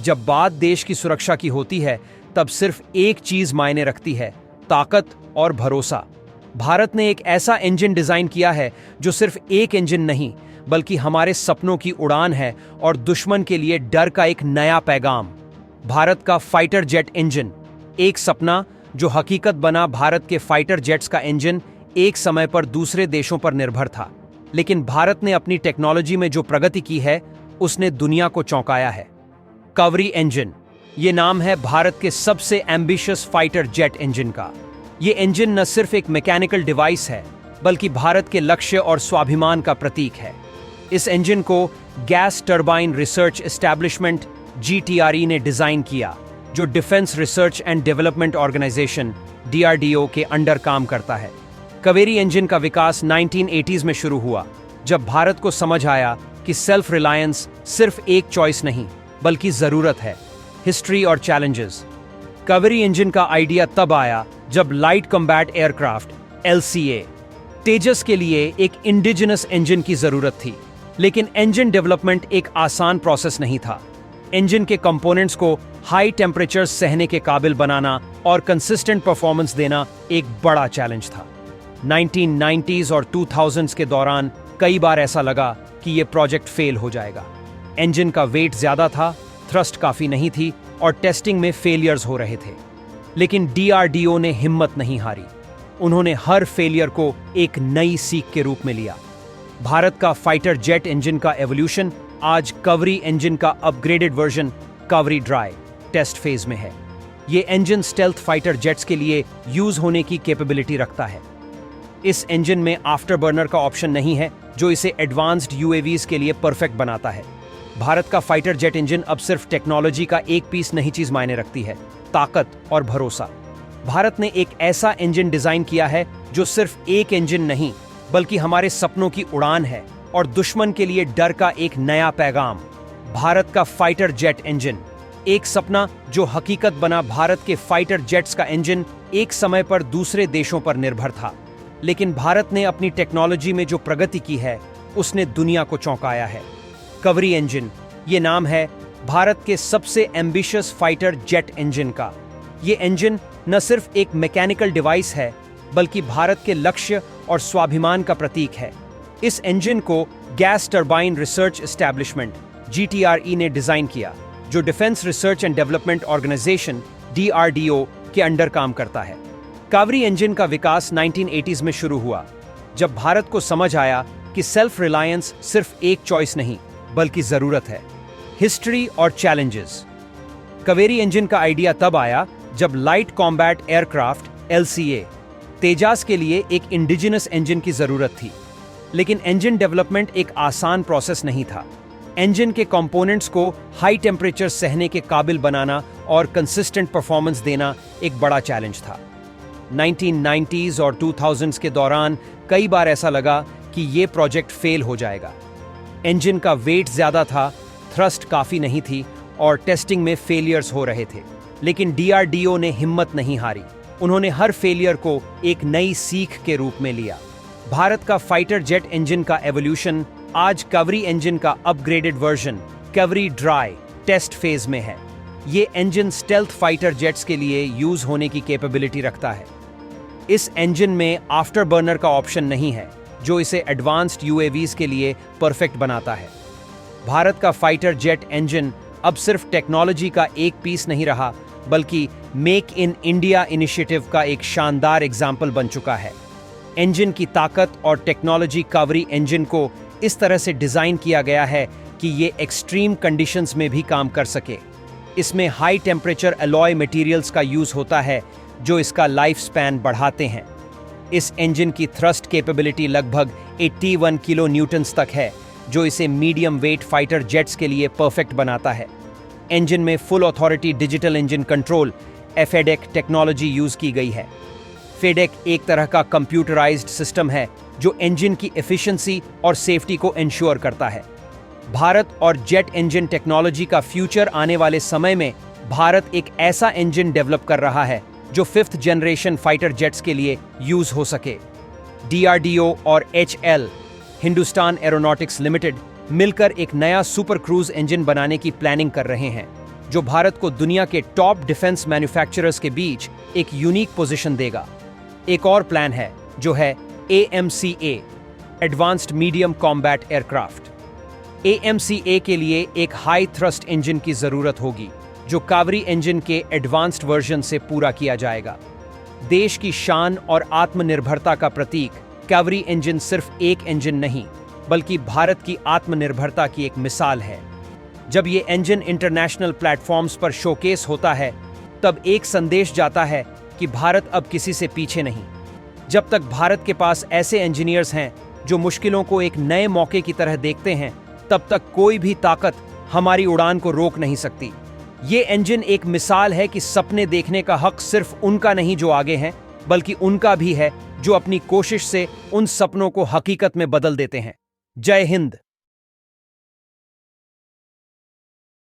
जब बात देश की सुरक्षा की होती है तब सिर्फ एक चीज मायने रखती है, ताकत और भरोसा। भारत ने एक ऐसा इंजन डिजाइन किया है जो सिर्फ एक इंजन नहीं बल्कि हमारे सपनों की उड़ान है और दुश्मन के लिए डर का एक नया पैगाम। भारत का फाइटर जेट इंजन, एक सपना जो हकीकत बना। भारत के फाइटर जेट्स का इंजन एक समय पर दूसरे देशों पर निर्भर था, लेकिन भारत ने अपनी टेक्नोलॉजी में जो प्रगति की है उसने दुनिया को चौंकाया है। कवरी इंजन, ये नाम है भारत के सबसे एम्बिशियस फाइटर जेट इंजन का। ये इंजन न सिर्फ एक मैकेनिकल डिवाइस है बल्कि भारत के लक्ष्य और स्वाभिमान का प्रतीक है। इस इंजन को gas turbine research establishment GTRE ने डिजाइन किया, जो defence research and development organisation DRDO के अंडर काम करता है। कावेरी इंजन का विकास 1980s में शुरू हुआ, जब भारत को समझ आया कि सेल्फ रिलायंस सिर्फ एक चॉइस नहीं बल्कि जरूरत है। हिस्ट्री और चैलेंजेस। कावेरी इंजन का आइडिया तब आया जब लाइट कॉम्बैट एयरक्राफ्ट LCA तेजस के लिए एक इंडिजिनस इंजन की जरूरत थी, लेकिन इंजन डेवलपमेंट एक आसान प्रोसेस नहीं था। इंजन के कंपोनेंट्स को हाई टेम्परेचर सहने के काबिल बनाना और कंसिस्टेंट परफॉर्मेंस देना एक बड़ा चैलेंज था। 1990s और 2000s के दौरान कई बार ऐसा लगा कि यह प्रोजेक्ट फेल हो जाएगा। इंजन का वेट ज्यादा था, थ्रस्ट काफी नहीं थी और टेस्टिंग में फेलियर्स हो रहे थे। लेकिन DRDO ने हिम्मत नहीं हारी। उन्होंने हर फेलियर को एक नई सीख के रूप में लिया। भारत का फाइटर जेट इंजन का एवोल्यूशन आज कावेरी इंजन का upgraded version Kaveri dry test phase में है। यह इंजन स्टेल्थ फाइटर जेट्स के लिए यूज होने की कैपेबिलिटी रखता है। इस इंजन में आफ्टर बर्नर का ऑप्शन नहीं है, जो इसे एडवांस्ड UAVs के लिए परफेक्ट बनाता है। भारत का फाइटर जेट इंजन अब सिर्फ टेक्नोलॉजी का एक पीस नहीं चीज मायने रखती है, ताकत और भरोसा। भारत ने एक ऐसा इंजन डिजाइन किया है जो सिर्फ एक इंजन नहीं बल्कि हमारे सपनों की उड़ान है और दुश्मन के लिए डर का एक नया पैगाम। भारत का फाइटर जेट इंजन, एक सपना जो हकीकत बना। भारत के फाइटर जेट्स का इंजन एक समय पर दूसरे देशों पर निर्भर था, लेकिन भारत ने अपनी टेक्नोलॉजी में जो प्रगति की है उसने दुनिया को चौंकाया है। कावेरी इंजन, ये नाम है भारत के सबसे एम्बिशियस फाइटर जेट इंजन का। ये इंजन न सिर्फ एक मैकेनिकल डिवाइस है बल्कि भारत के लक्ष्य और स्वाभिमान का प्रतीक है। इस इंजन को gas turbine research establishment GTRE ने डिजाइन किया, जो defence research and development organisation DRDO के अंडर काम करता है। कावेरी इंजन का विकास 1980s में शुरू हुआ, जब भारत को समझ आया कि सेल्फ रिलायंस सिर्फ एक चॉइस नहीं बल्कि जरूरत है। हिस्ट्री और चैलेंजेस। कावेरी इंजन का आइडिया तब आया जब लाइट कॉम्बैट एयरक्राफ्ट LCA तेजस के लिए एक इंडिजिनस इंजन की जरूरत थी, लेकिन इंजन डेवलपमेंट एक आसान प्रोसेस नहीं था। इंजन के कंपोनेंट्स को हाई टेम्परेचर सहने के काबिल बनाना और कंसिस्टेंट परफॉर्मेंस देना एक बड़ा चैलेंज था। 1990s और 2000s के दौरान कई बार ऐसा लगा कि यह प्रोजेक्ट फेल हो जाएगा। इंजन का वेट ज्यादा था, थ्रस्ट काफी नहीं थी और टेस्टिंग में फेलियर्स हो रहे थे, लेकिन DRDO ने हिम्मत नहीं हारी। उन्होंने हर फेलियर को एक नई सीख के रूप में लिया। भारत का फाइटर जेट इंजन का एवोल्यूशन आज कावेरी इंजन का upgraded version Kaveri dry test phase में है। ये इंजन स्टेल्थ फाइटर जेट्स के लिए यूज होने की कैपेबिलिटी रखता है। इस इंजन में आफ्टर बर्नर का ऑप्शन नहीं है, जो इसे एडवांस्ड UAVs के लिए परफेक्ट बनाता है। भारत का फाइटर जेट इंजन अब सिर्फ टेक्नोलॉजी का एक पीस नहीं रहा बल्कि मेक इन इंडिया इनिशिएटिव का एक शानदार एग्जाम्पल बन चुका है। इंजन की ताकत और टेक्नोलॉजी कावेरी इंजन को इस तरह से डिजाइन किया गया है कि ये एक्सट्रीम कंडीशंस में भी काम कर सके। इसमें हाई टेम्परेचर अलॉय मटेरियल्स का यूज होता है जो इसका लाइफ स्पैन बढ़ाते हैं। इस इंजन की थ्रस्ट कैपेबिलिटी लगभग 81 किलो न्यूटन्स तक है, जो इसे मीडियम वेट फाइटर जेट्स के लिए परफेक्ट बनाता है। इंजन में full authority digital engine control FADEC technology use की गई है। FADEC एक तरह का कंप्यूटराइज्ड सिस्टम है जो इंजन की एफिशिएंसी और सेफ्टी को इंश्योर करता है। भारत और जेट इंजन टेक्नोलॉजी का फ्यूचर आने वाले समय में भारत एक ऐसा इंजन डेवलप कर रहा है जो 5th जनरेशन फाइटर जेट्स के लिए यूज हो सके। DRDO और HL हिंदुस्तान एरोनॉटिक्स लिमिटेड मिलकर एक नया सुपर क्रूज इंजन बनाने की प्लानिंग कर रहे हैं। जो भारत को दुनिया के टॉप डिफेंस मैन्युफैक्चरर्स के बीच एक यूनिक पोजीशन देगा। एक और प्लान है जो है AMCA, advanced medium combat aircraft. AMCA के लिए एक हाई थ्रस्ट इंजन की जरूरत होगी, जो कावेरी इंजन के एडवांस्ड वर्जन से पूरा किया जाएगा। देश की शान और आत्मनिर्भरता का प्रतीक कावेरी इंजन सिर्फ एक इंजन नहीं, बल्कि भारत की आत्मनिर्भरता की एक मिसाल है। जब ये इंजन इंटरनेशनल प्लेटफॉर्म्स पर शोकेस होता है, तब एक संदेश जाता है कि भारत अब किसी से पीछे नहीं। जब तक भारत के पास ऐसे इंजीनियर्स हैं जो मुश्किलों को एक नए मौके की तरह देखते हैं, तब तक कोई भी ताकत हमारी उड़ान को रोक नहीं सकती। ये इंजन एक मिसाल है कि सपने देखने का हक सिर्फ उनका नहीं जो आगे हैं, बल्कि उनका भी है जो अपनी कोशिश से उन सपनों को हकीकत में बदल देते हैं। जय हिंद।